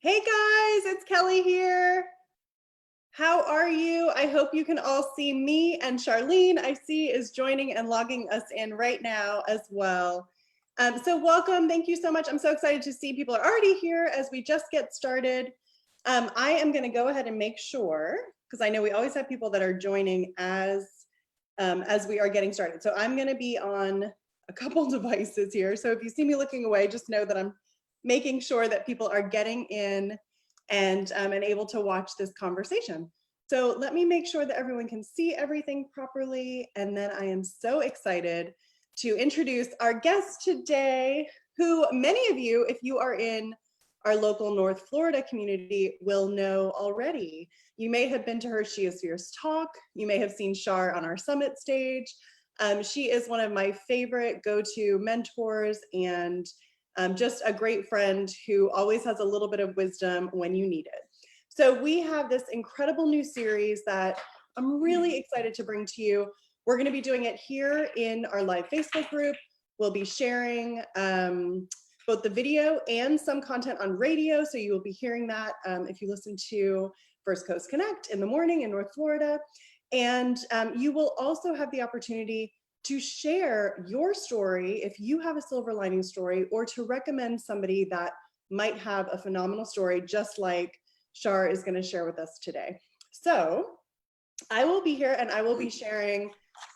Hey guys, it's Kelly here. How are you? I hope you can all see me, and Charlene, I see, is joining and logging us in right now as well. So welcome, thank you so much. I'm so excited to see people are already here as we just get started. I am gonna go ahead and make sure, because I know we always have people that are joining as we are getting started. So I'm gonna be on a couple devices here. So if you see me looking away, just know that I'm making sure that people are getting in and able to watch this conversation. So let me make sure that everyone can see everything properly. And then I am so excited to introduce our guest today, who many of you, if you are in our local North Florida community, will know already. You may have been to her She Is Fierce talk. You may have seen Char on our summit stage. She is one of my favorite go-to mentors and just a great friend who always has a little bit of wisdom when you need it. So we have this incredible new series that I'm really excited to bring to you. We're going to be doing it here in our live Facebook group. We'll be sharing both the video and some content on radio. So you will be hearing that if you listen to First Coast Connect in the morning in North Florida. And you will also have the opportunity to share your story if you have a silver lining story, or to recommend somebody that might have a phenomenal story, just like Char is going to share with us today. So I will be here and I will be sharing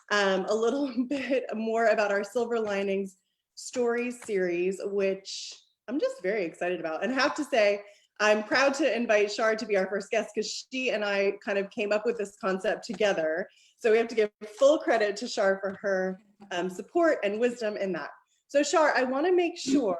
a little bit more about our Silver Linings Stories series, which I'm just very excited about. And I have to say, I'm proud to invite Char to be our first guest because she and I kind of came up with this concept together. So we have to give full credit to Char for her support and wisdom in that. So Char, I want to make sure,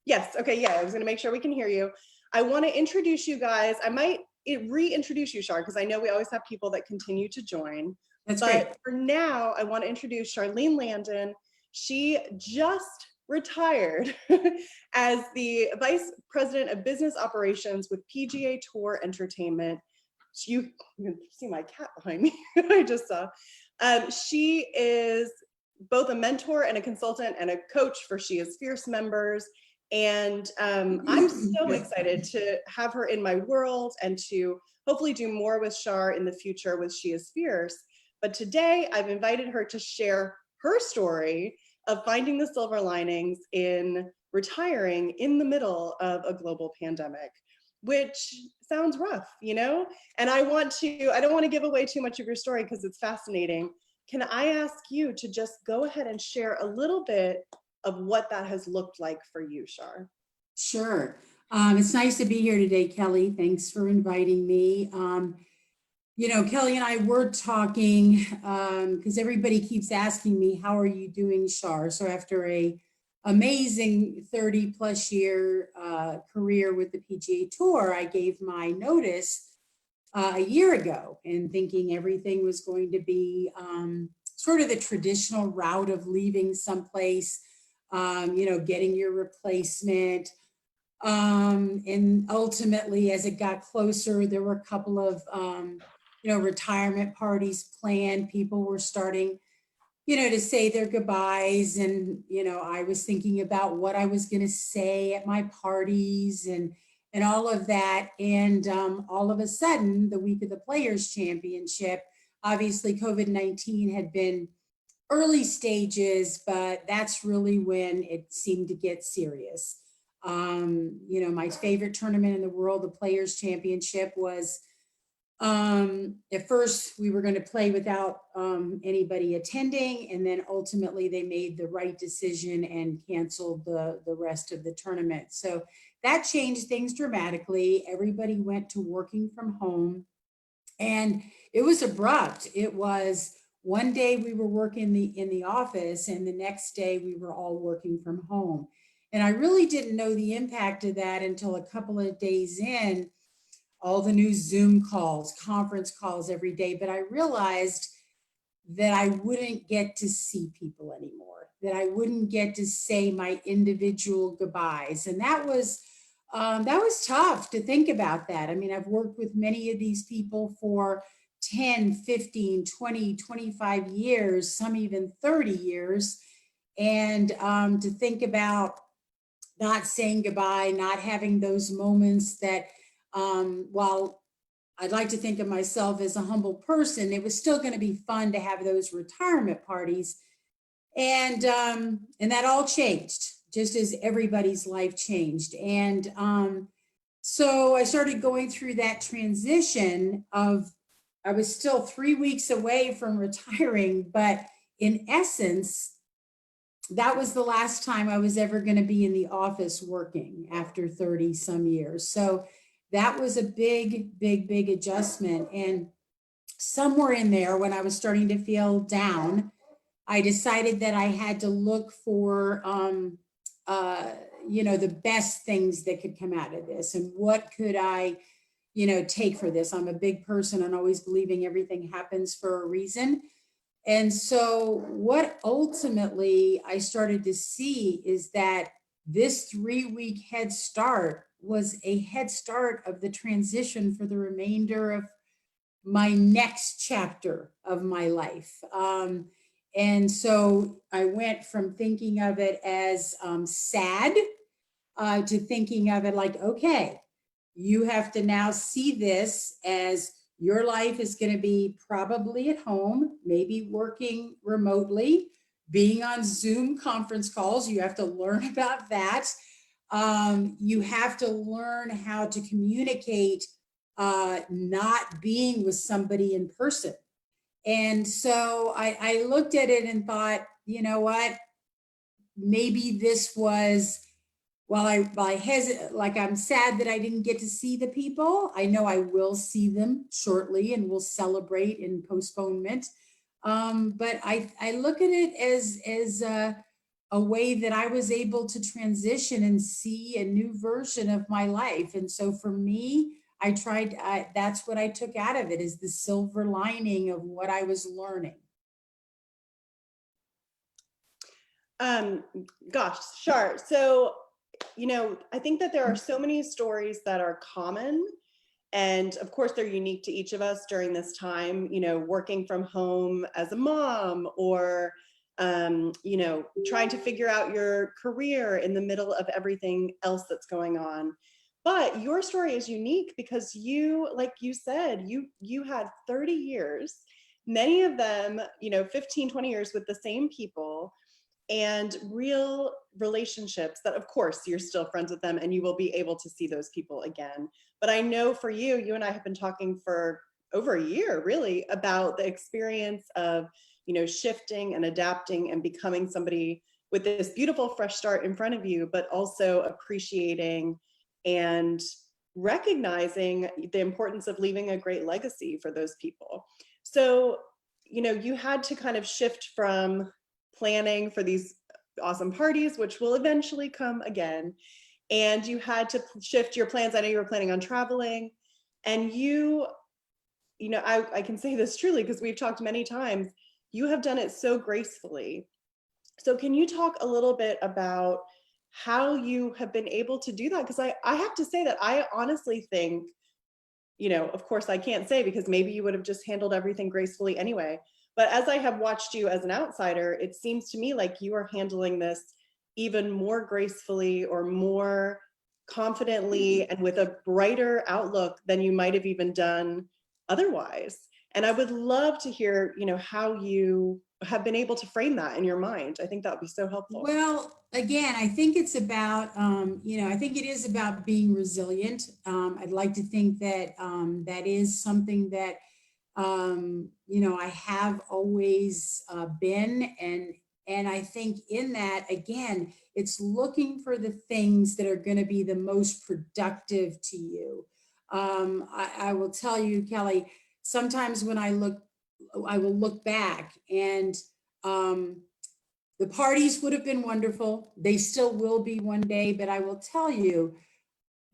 yes, okay, yeah, I was going to make sure we can hear you. I want to introduce you guys. I might reintroduce you, Char, because I know we always have people that continue to join. That's but great. For now, I want to introduce Charlene Landen. She just retired as the Vice President of Business Operations with PGA Tour Entertainment. You can see my cat behind me. I just saw. She is both a mentor and a consultant and a coach for She Is Fierce members. And I'm so excited to have her in my world and to hopefully do more with Char in the future with She Is Fierce. But today I've invited her to share her story of finding the silver linings in retiring in the middle of a global pandemic, which sounds rough, you know? And I don't want to give away too much of your story because it's fascinating. Can I ask you to just go ahead and share a little bit of what that has looked like for you, Char? Sure. It's nice to be here today, Kelly. Thanks for inviting me. Kelly and I were talking because everybody keeps asking me, how are you doing, Char? So after a amazing 30 plus year career with the PGA Tour, I gave my notice a year ago, and thinking everything was going to be sort of the traditional route of leaving someplace, getting your replacement. And ultimately, as it got closer, there were a couple of, retirement parties planned. People were starting, to say their goodbyes. And, I was thinking about what I was going to say at my parties and all of that. And all of a sudden, the week of the Players Championship, obviously COVID-19 had been early stages, but that's really when it seemed to get serious. My favorite tournament in the world, the Players Championship, was at first we were going to play without anybody attending, and then ultimately they made the right decision and canceled the rest of the tournament. So that changed things dramatically. Everybody went to working from home, and it was abrupt. It was one day we were working in the office, and the next day we were all working from home. And I really didn't know the impact of that until a couple of days in, all the new Zoom calls, conference calls every day. But I realized that I wouldn't get to see people anymore, that I wouldn't get to say my individual goodbyes. And that was tough to think about that. I mean, I've worked with many of these people for 10, 15, 20, 25 years, some even 30 years. And to think about not saying goodbye, not having those moments that, while I'd like to think of myself as a humble person, it was still going to be fun to have those retirement parties. And that all changed, just as everybody's life changed. And so I started going through that transition of, I was still 3 weeks away from retiring, but in essence, that was the last time I was ever going to be in the office working after 30 some years. So that was a big adjustment. And somewhere in there, when I was starting to feel down, I decided that I had to look for, the best things that could come out of this, and what could I, take for this. I'm a big person and always believing everything happens for a reason. And so what ultimately I started to see is that this 3 week head start was a head start of the transition for the remainder of my next chapter of my life. And so I went from thinking of it as sad to thinking of it like, okay, you have to now see this as your life is going to be probably at home, maybe working remotely, being on Zoom conference calls. You have to learn about that. You have to learn how to communicate not being with somebody in person. And so I looked at it and thought, you know what, maybe this was, while I hesitate, like, I'm sad that I didn't get to see the people. I know I will see them shortly and we'll celebrate in postponement. But I look at it as a way that I was able to transition and see a new version of my life. And so for me, that's what I took out of it, is the silver lining of what I was learning. Gosh, Shar. So, I think that there are so many stories that are common, and of course they're unique to each of us during this time, working from home as a mom, or, trying to figure out your career in the middle of everything else that's going on. But your story is unique because you, like you said, you had 30 years, many of them, 15, 20 years with the same people, and real relationships that, of course, you're still friends with them and you will be able to see those people again. But I know for you and I have been talking for over a year, really, about the experience of, shifting and adapting and becoming somebody with this beautiful fresh start in front of you, but also appreciating and recognizing the importance of leaving a great legacy for those people. So, you had to kind of shift from planning for these awesome parties, which will eventually come again, and you had to shift your plans. I know you were planning on traveling, and I can say this truly because we've talked many times, you have done it so gracefully. So can you talk a little bit about how you have been able to do that? Because I have to say that I honestly think, of course I can't say, because maybe you would have just handled everything gracefully anyway. But as I have watched you as an outsider, it seems to me like you are handling this even more gracefully, or more confidently, and with a brighter outlook than you might have even done otherwise. And I would love to hear, how you have been able to frame that in your mind. I think that would be so helpful. Well, again, I think it's about, I think it is about being resilient. I'd like to think that that is something that, I have always been. And I think in that, again, it's looking for the things that are going to be the most productive to you. I will tell you, Kelly, sometimes when I will look back, and the parties would have been wonderful. They still will be one day, but I will tell you,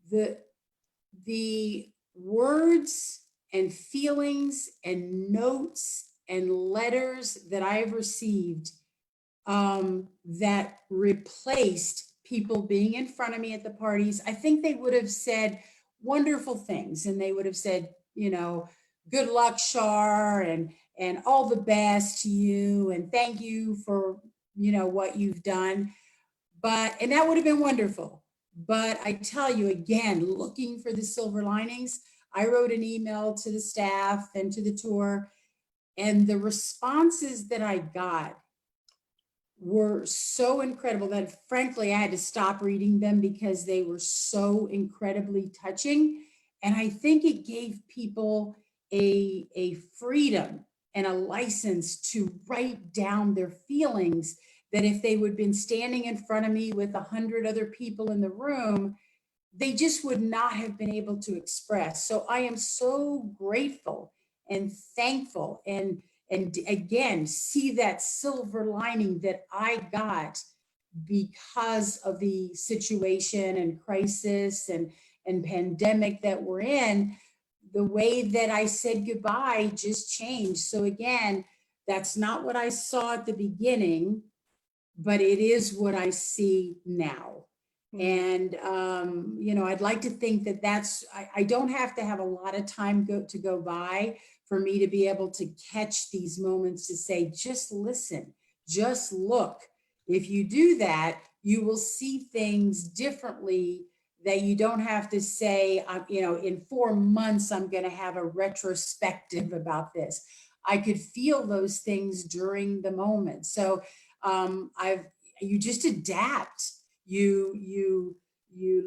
the words and feelings and notes and letters that I have received that replaced people being in front of me at the parties, I think they would have said wonderful things, and they would have said, good luck, Shar, and all the best to you, and thank you for what you've done. and that would have been wonderful. But I tell you again, looking for the silver linings, I wrote an email to the staff and to the tour, and the responses that I got were so incredible that frankly, I had to stop reading them because they were so incredibly touching. And I think it gave people a freedom and a license to write down their feelings that if they would have been standing in front of me with 100 other people in the room, they just would not have been able to express. So I am so grateful and thankful, and again, see that silver lining that I got because of the situation and crisis and pandemic that we're in. The way that I said goodbye just changed. So again, that's not what I saw at the beginning, but it is what I see now. And, I'd like to think that I don't have to have a lot of time to go by for me to be able to catch these moments to say, just listen, just look. If you do that, you will see things differently, that you don't have to say, in 4 months, I'm going to have a retrospective about this. I could feel those things during the moment. So you just adapt. You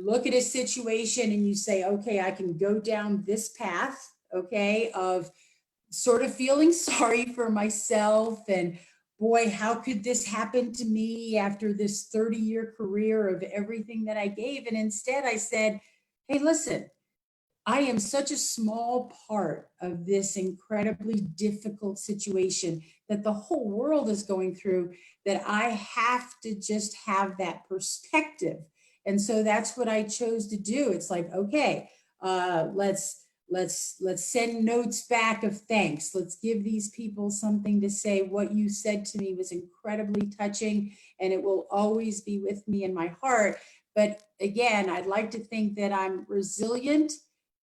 look at a situation and you say, okay, I can go down this path, okay, of sort of feeling sorry for myself, and boy, how could this happen to me after this 30-year career of everything that I gave? And instead I said, hey, listen, I am such a small part of this incredibly difficult situation that the whole world is going through, that I have to just have that perspective. And so that's what I chose to do. It's like, okay, let's send notes back of thanks. Let's give these people something to say. What you said to me was incredibly touching, and it will always be with me in my heart. But again, I'd like to think that I'm resilient.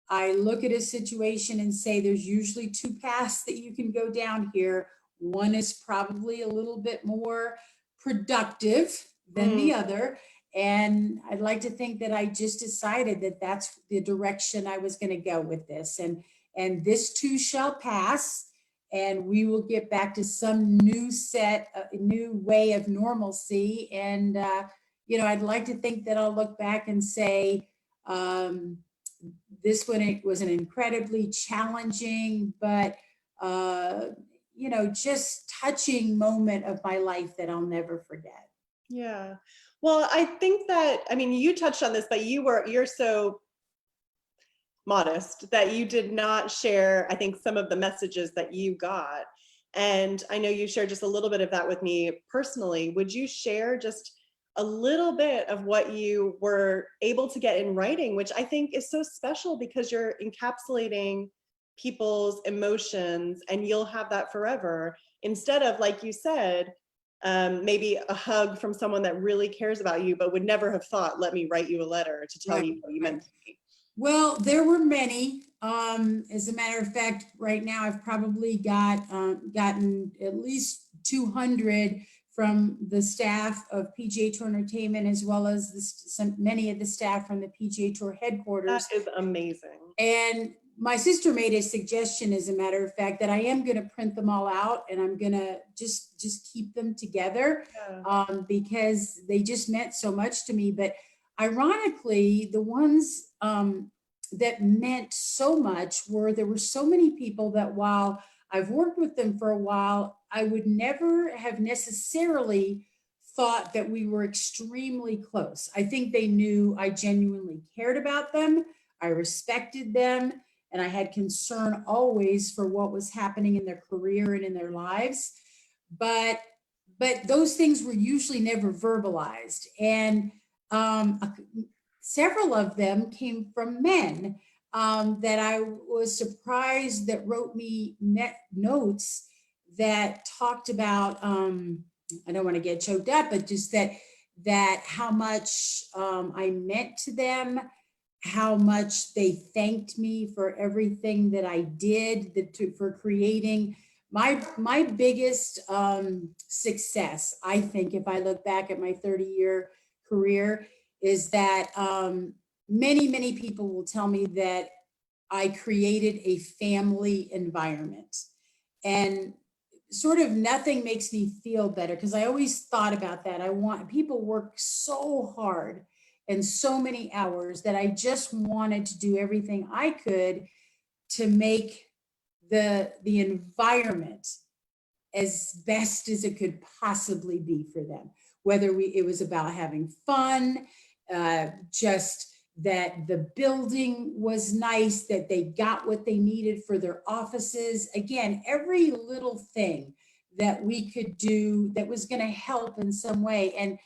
I look at a situation and say, there's usually 2 paths that you can go down here. One is probably a little bit more productive than the other. And I'd like to think that I just decided that that's the direction I was going to go with this. And this too shall pass, and we will get back to some new way of normalcy. And, I'd like to think that I'll look back and say, this one, it was an incredibly challenging, but just touching moment of my life that I'll never forget. Yeah. Well, I think that, you touched on this, but you're so modest that you did not share, I think, some of the messages that you got. And I know you shared just a little bit of that with me personally. Would you share just a little bit of what you were able to get in writing, which I think is so special because you're encapsulating people's emotions and you'll have that forever, instead of, like you said, maybe a hug from someone that really cares about you, but would never have thought, let me write you a letter to tell you what you meant to me. Well, there were many. As a matter of fact, right now I've probably gotten at least 200 from the staff of PGA Tour Entertainment, as well as many of the staff from the PGA Tour headquarters. That is amazing. And my sister made a suggestion, as a matter of fact, that I am going to print them all out, and I'm going to just keep them together, because they just meant so much to me. But ironically, the ones that meant so much there were so many people that, while I've worked with them for a while, I would never have necessarily thought that we were extremely close. I think they knew I genuinely cared about them, I respected them, and I had concern always for what was happening in their career and in their lives. But those things were usually never verbalized. And several of them came from men that I was surprised that wrote me notes that talked about, I don't want to get choked up, but just that how much I meant to them, how much they thanked me for everything that I did, for creating my biggest success. I think, if I look back at my 30-year career is that many people will tell me that I created a family environment. And sort of nothing makes me feel better, because I always thought about that. People work so hard and so many hours that I just wanted to do everything I could to make the environment as best as it could possibly be for them. Whether it was about having fun, just that the building was nice, that they got what they needed for their offices. Again, every little thing that we could do that was going to help in some way. And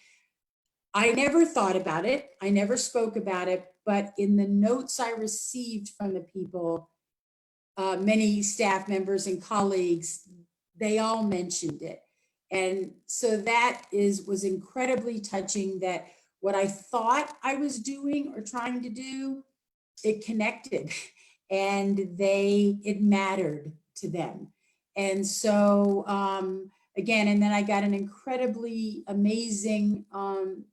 I never thought about it. I never spoke about it. But in the notes I received from the people, many staff members and colleagues, they all mentioned it. And so that was incredibly touching, that what I thought I was doing or trying to do, it connected and it mattered to them. And so, again, and then I got an incredibly amazing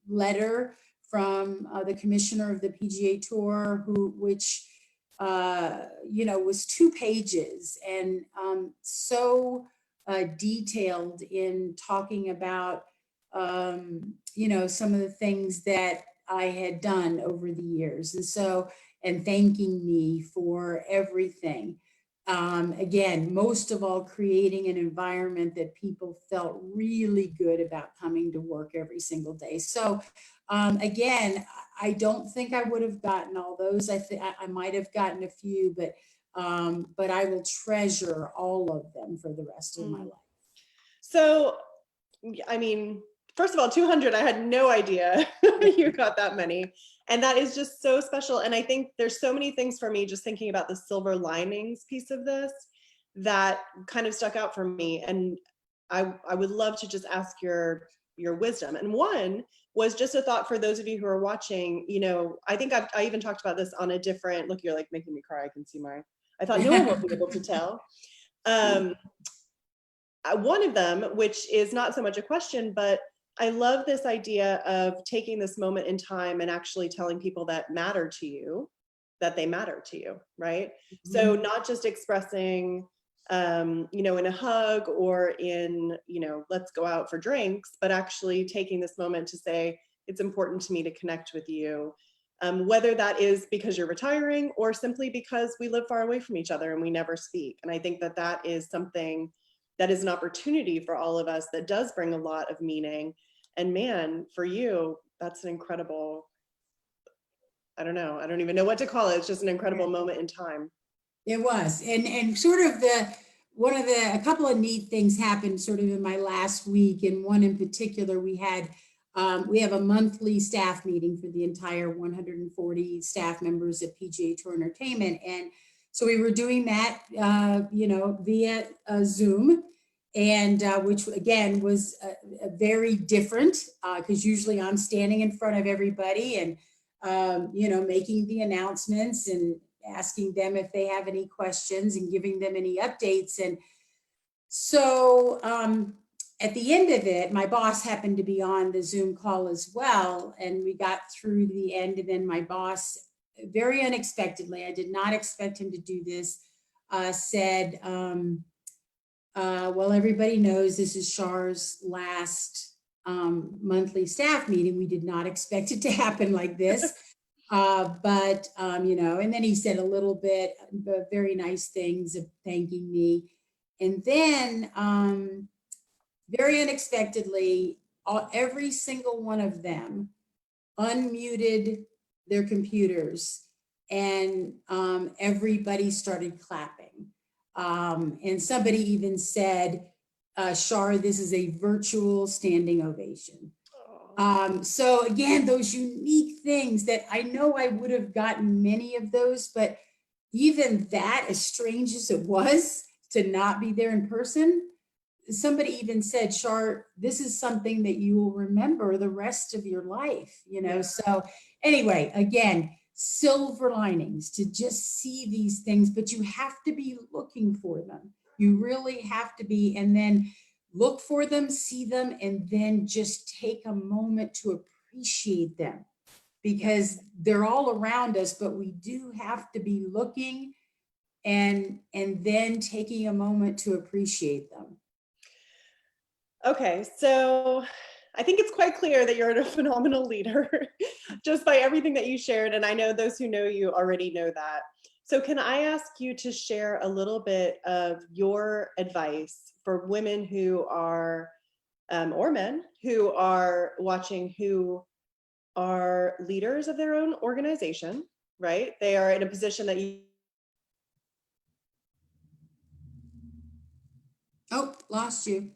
letter from the commissioner of the PGA Tour, which was 2 pages and so detailed in talking about some of the things that I had done over the years. And thanking me for everything. Again, most of all, creating an environment that people felt really good about coming to work every single day. So again, I don't think I would have gotten all those. I think I might have gotten a few, but I will treasure all of them for the rest of my life. So, I mean, first of all, 200, I had no idea you got that many. And that is just so special. And I think there's so many things for me, just thinking about the silver linings piece of this, that kind of stuck out for me. And I would love to just ask your wisdom. And one was just a thought for those of you who are watching. I think I even talked about this on a different, look, you're like making me cry. I can see I thought no one will be able to tell. One of them, which is not so much a question, but I love this idea of taking this moment in time and actually telling people that matter to you, that they matter to you, right? Mm-hmm. So not just expressing, in a hug or in, let's go out for drinks, but actually taking this moment to say, it's important to me to connect with you. Whether that is because you're retiring or simply because we live far away from each other and we never speak. And I think that is something that is an opportunity for all of us that does bring a lot of meaning. And man, for you, that's an incredible, I don't even know what to call it. It's just an incredible moment in time. It was. And sort of a couple of neat things happened sort of in my last week. And one in particular, we have a monthly staff meeting for the entire 140 staff members at PGA Tour Entertainment. And so we were doing that, via Zoom, and which again was very different, because usually I'm standing in front of everybody and, making the announcements and asking them if they have any questions and giving them any updates. And so at the end of it, my boss happened to be on the Zoom call as well. And we got through the end, and then my boss, very unexpectedly, I did not expect him to do this, said, well, everybody knows this is Char's last monthly staff meeting. We did not expect it to happen like this. But and then he said a little bit, very nice things of thanking me. And then very unexpectedly, every single one of them unmuted their computers, and everybody started clapping. And somebody even said, Char, this is a virtual standing ovation. So again, those unique things that I know I would have gotten many of those, but even that, as strange as it was to not be there in person, somebody even said, Char, this is something that you will remember the rest of your life, Yeah. So anyway, again, silver linings to just see these things, but you have to be looking for them. You really have to be, and then look for them, see them, and then just take a moment to appreciate them because they're all around us, but we do have to be looking and then taking a moment to appreciate them. Okay, so I think it's quite clear that you're a phenomenal leader just by everything that you shared. And I know those who know you already know that. So can I ask you to share a little bit of your advice for women who are, or men who are watching, who are leaders of their own organization, right? They are in a position that you. Oh, lost you.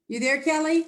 You there, Kelly?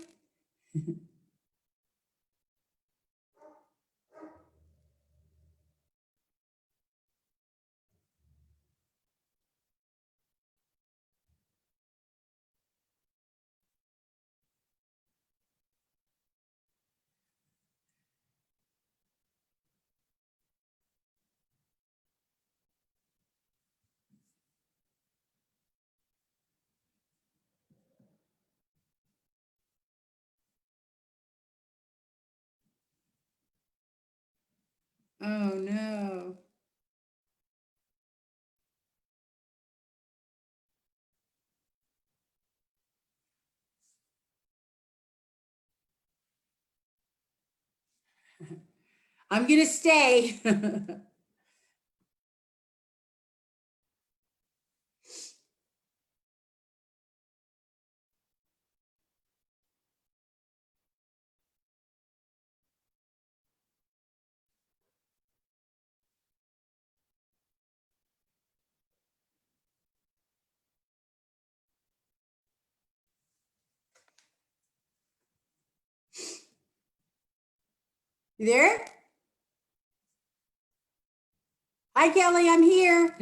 Oh no. I'm gonna stay. You there? Hi, Kelly, I'm here.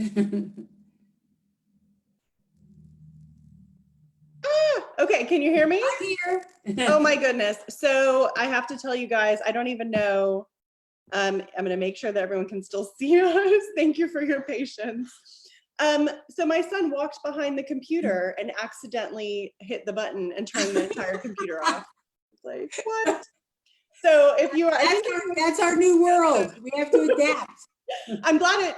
Okay, can you hear me? I'm here. Oh my goodness. So I have to tell you guys, I don't even know. I'm going to make sure that everyone can still see us. Thank you for your patience. So my son walked behind the computer and accidentally hit the button and turned the entire computer off. Like, what? So if you are, That's our new world. We have to adapt. I'm glad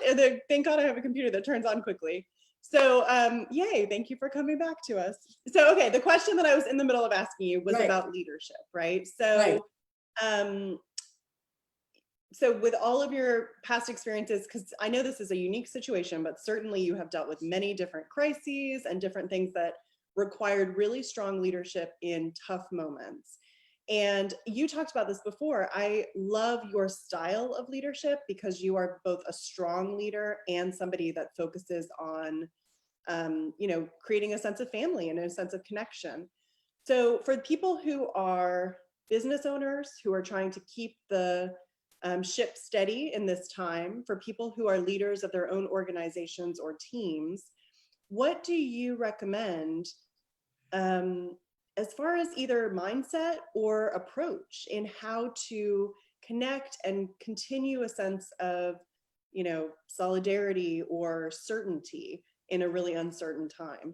thank God I have a computer that turns on quickly. So yay, thank you for coming back to us. So, okay, the question that I was in the middle of asking you was about leadership, right? So, so with all of your past experiences, because I know this is a unique situation, but certainly you have dealt with many different crises and different things that required really strong leadership in tough moments. And you talked about this before. I love your style of leadership because you are both a strong leader and somebody that focuses on, creating a sense of family and a sense of connection. So for people who are business owners who are trying to keep the ship steady in this time, for people who are leaders of their own organizations or teams, what do you recommend as far as either mindset or approach in how to connect and continue a sense of, solidarity or certainty in a really uncertain time?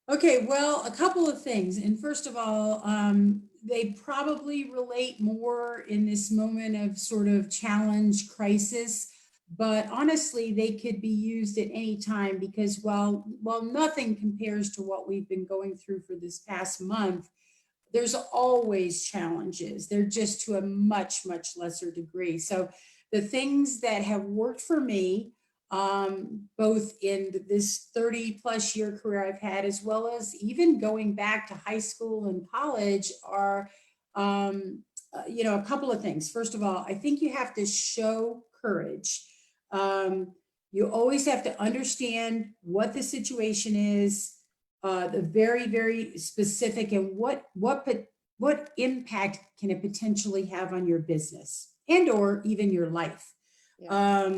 Okay, well, a couple of things. And first of all, they probably relate more in this moment of sort of challenge, crisis, but honestly, they could be used at any time because while nothing compares to what we've been going through for this past month, there's always challenges. They're just to a much, much lesser degree. So the things that have worked for me, both in this 30 plus year career I've had, as well as even going back to high school and college, are, a couple of things. First of all, I think you have to show courage. You always have to understand what the situation is, the very, very specific, and what impact can it potentially have on your business and or even your life. Yeah.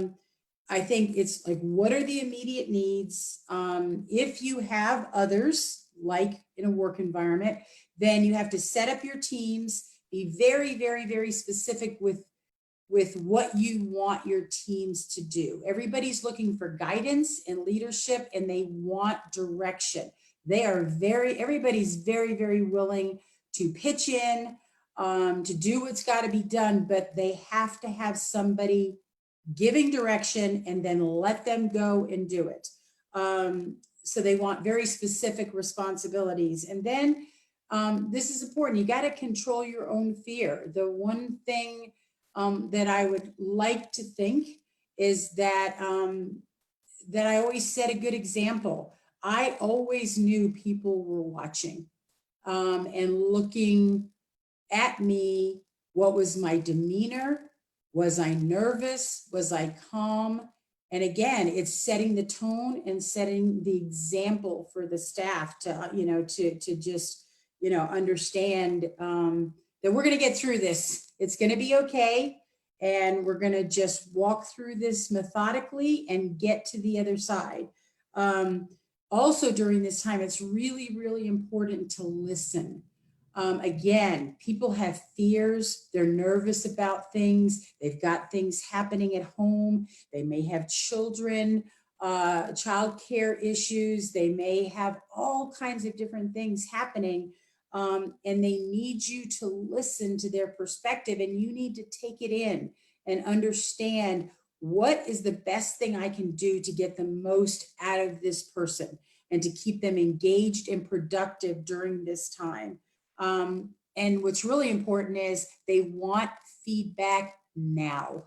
I think it's like, what are the immediate needs? If you have others, like in a work environment, then you have to set up your teams, be very, very, very specific with with what you want your teams to do. Everybody's looking for guidance and leadership, and they want direction. Everybody's very, very willing to pitch in, to do what's got to be done, but they have to have somebody giving direction and then let them go and do it. So they want very specific responsibilities. And then this is important. You got to control your own fear. The one thing that I would like to think is that that I always set a good example. I always knew people were watching and looking at me. What was my demeanor? Was I nervous? Was I calm? And again, it's setting the tone and setting the example for the staff to, to just, understand that we're going to get through this. It's going to be okay. And we're going to just walk through this methodically and get to the other side. Also during this time, it's really, really important to listen. Again, people have fears. They're nervous about things. They've got things happening at home. They may have children, childcare issues. They may have all kinds of different things happening. And they need you to listen to their perspective, and you need to take it in and understand what is the best thing I can do to get the most out of this person and to keep them engaged and productive during this time. And what's really important is they want feedback now.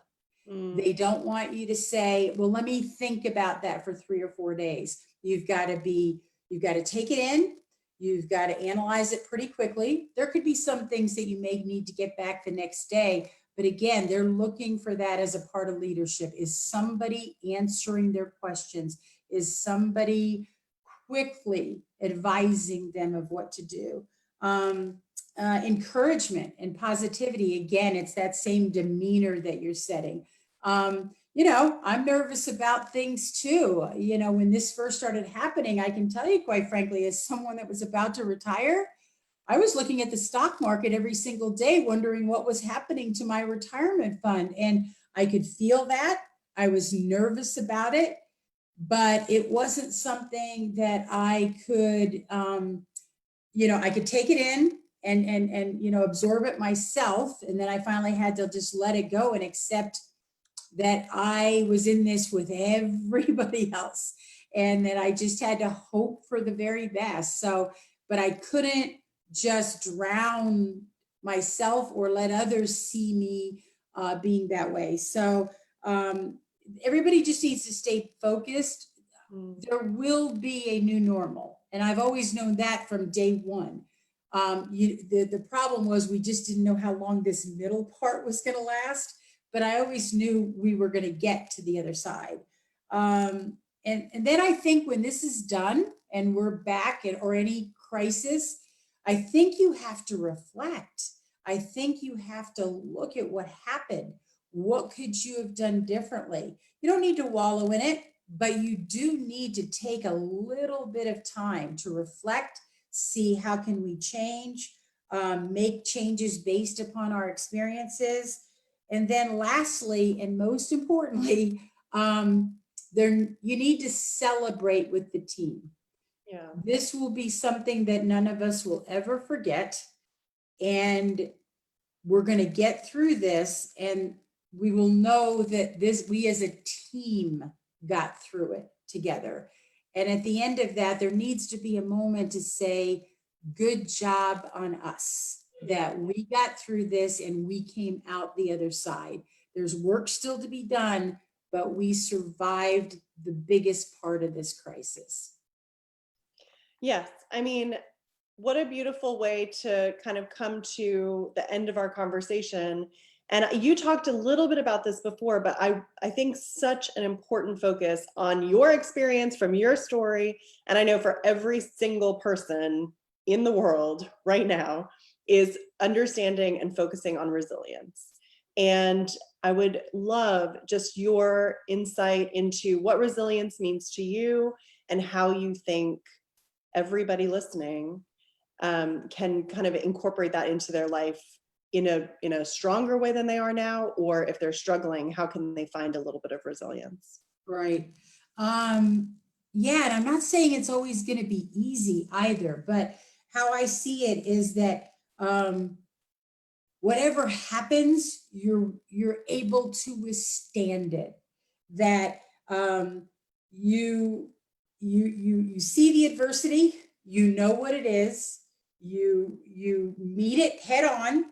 They don't want you to say, well, let me think about that for 3 or 4 days. You've got to take it in. You've got to analyze it pretty quickly. There could be some things that you may need to get back the next day. But again, they're looking for that as a part of leadership. Is somebody answering their questions? Is somebody quickly advising them of what to do? Encouragement and positivity. Again, it's that same demeanor that you're setting. I'm nervous about things too. When this first started happening, I can tell you quite frankly, as someone that was about to retire, I was looking at the stock market every single day, wondering what was happening to my retirement fund. And I could feel that. I was nervous about it, but it wasn't something that I could, I could take it in and absorb it myself. And then I finally had to just let it go and accept that I was in this with everybody else and that I just had to hope for the very best. So, but I couldn't just drown myself or let others see me being that way. So everybody just needs to stay focused. There will be a new normal. And I've always known that from day one. The problem was we just didn't know how long this middle part was going to last, but I always knew we were going to get to the other side. And then I think when this is done and we're back or any crisis, I think you have to reflect. I think you have to look at what happened. What could you have done differently? You don't need to wallow in it, but you do need to take a little bit of time to reflect, see how can we change, make changes based upon our experiences. And then lastly, and most importantly, you need to celebrate with the team. Yeah. This will be something that none of us will ever forget. And we're going to get through this, and we will know that we as a team got through it together. And at the end of that, there needs to be a moment to say, good job on us, that we got through this and we came out the other side. There's work still to be done, but we survived the biggest part of this crisis. Yes. I mean, what a beautiful way to kind of come to the end of our conversation. And you talked a little bit about this before, but I think such an important focus on your experience from your story. And I know for every single person in the world right now is understanding and focusing on resilience. And I would love just your insight into what resilience means to you and how you think everybody listening can kind of incorporate that into their life in a stronger way than they are now, or if they're struggling, how can they find a little bit of resilience? Right. Yeah, and I'm not saying it's always going to be easy either, but how I see it is that whatever happens, you're able to withstand it. That you see the adversity, you know what it is, you meet it head on,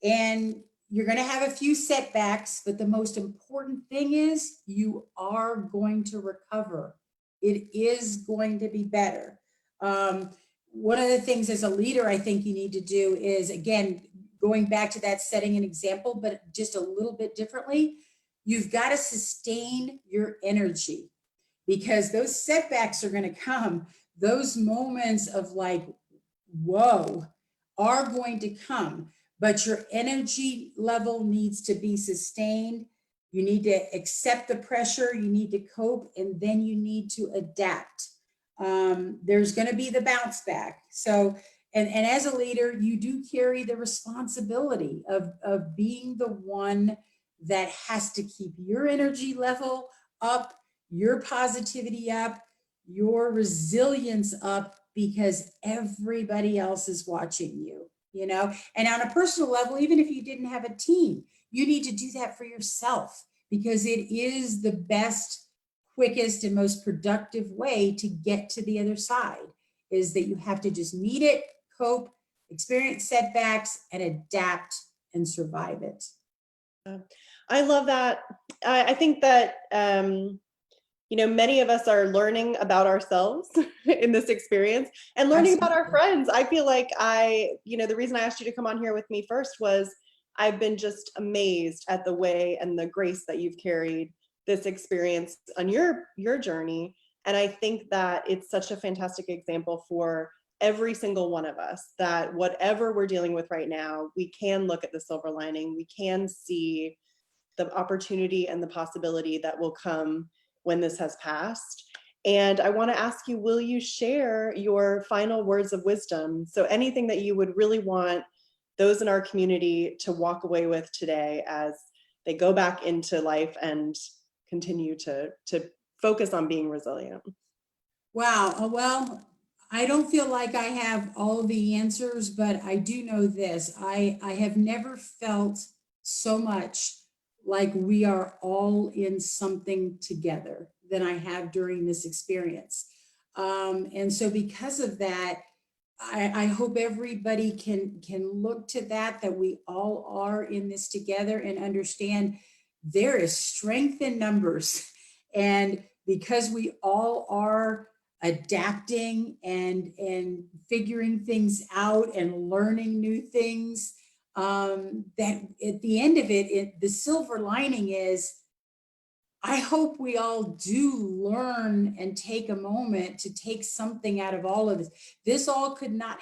and you're going to have a few setbacks, but the most important thing is you are going to recover. It is going to be better. One of the things as a leader I think you need to do is, again, going back to that setting an example, but just a little bit differently, you've got to sustain your energy, because those setbacks are going to come. Those moments of like, whoa, are going to come, but your energy level needs to be sustained. You need to accept the pressure, you need to cope, and then you need to adapt. There's going to be the bounce back. So, and as a leader, you do carry the responsibility of being the one that has to keep your energy level up, your positivity up, your resilience up, because everybody else is watching you, you know? And on a personal level, even if you didn't have a team, you need to do that for yourself, because it is the best, quickest, and most productive way to get to the other side, is that you have to just meet it, cope, experience setbacks, and adapt and survive it. I love that. I think that many of us are learning about ourselves in this experience and learning about our friends. I feel like the reason I asked you to come on here with me first was I've been just amazed at the way and the grace that you've carried this experience on your journey. And I think that it's such a fantastic example for every single one of us, that whatever we're dealing with right now, we can look at the silver lining. We can see the opportunity and the possibility that will come when this has passed. And I want to ask you, will you share your final words of wisdom? So anything that you would really want those in our community to walk away with today as they go back into life and continue to focus on being resilient? Wow. Well, I don't feel like I have all the answers, but I do know this. I have never felt so much like we are all in something together than I have during this experience. And so because of that, I hope everybody can look to that we all are in this together, and understand there is strength in numbers. And because we all are adapting and figuring things out and learning new things, that at the end of it, the silver lining is, I hope we all do learn and take a moment to take something out of all of this. This all could not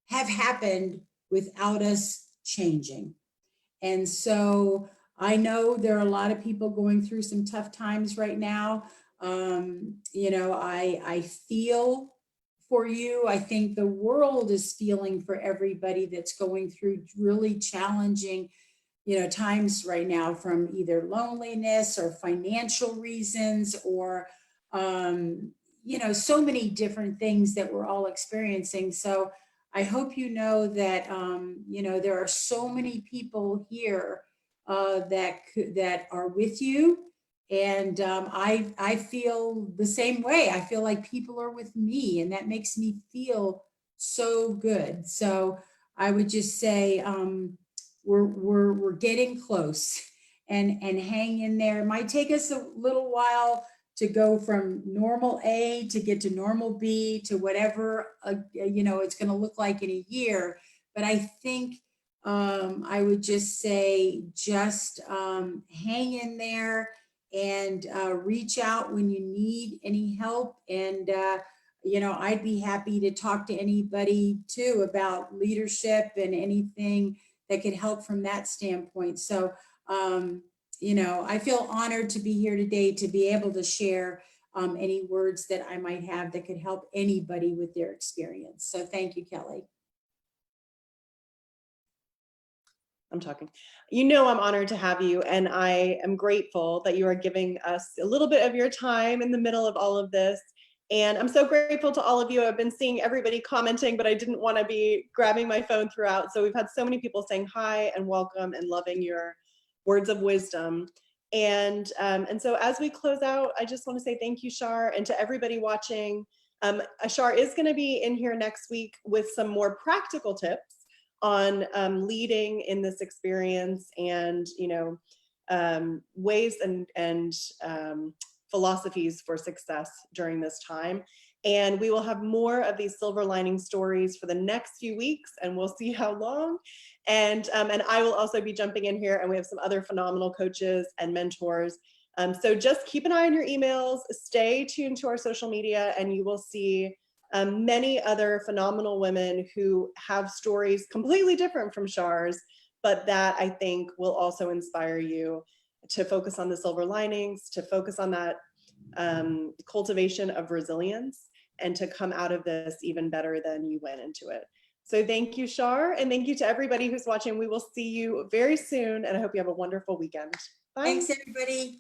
have happened without us changing. And so I know there are a lot of people going through some tough times right now. I feel for you. I think the world is feeling for everybody that's going through really challenging times right now, from either loneliness or financial reasons, or so many different things that we're all experiencing. So I hope that there are so many people here that are with you, and I feel the same way. I feel like people are with me, and that makes me feel so good. So I would just say, we're getting close, and hang in there. It might take us a little while to go from normal A to get to normal B to whatever it's going to look like in a year. But I think I would just say, hang in there, and reach out when you need any help. And I'd be happy to talk to anybody too about leadership and anything that could help from that standpoint. So, I feel honored to be here today, to be able to share any words that I might have that could help anybody with their experience. So thank you, Kelly. I'm talking. You know, I'm honored to have you, and I am grateful that you are giving us a little bit of your time in the middle of all of this. And I'm so grateful to all of you. I've been seeing everybody commenting, but I didn't want to be grabbing my phone throughout. So we've had so many people saying hi and welcome and loving your words of wisdom. And so as we close out, I just want to say thank you, Shar, and to everybody watching. Shar is going to be in here next week with some more practical tips on leading in this experience, and ways and philosophies for success during this time. And we will have more of these silver lining stories for the next few weeks, and we'll see how long. And I will also be jumping in here, and we have some other phenomenal coaches and mentors. So just keep an eye on your emails, stay tuned to our social media, and you will see many other phenomenal women who have stories completely different from Char's, but that I think will also inspire you to focus on the silver linings, to focus on that cultivation of resilience, and to come out of this even better than you went into it. So thank you, Char, and thank you to everybody who's watching. We will see you very soon, and I hope you have a wonderful weekend. Bye. Thanks, everybody.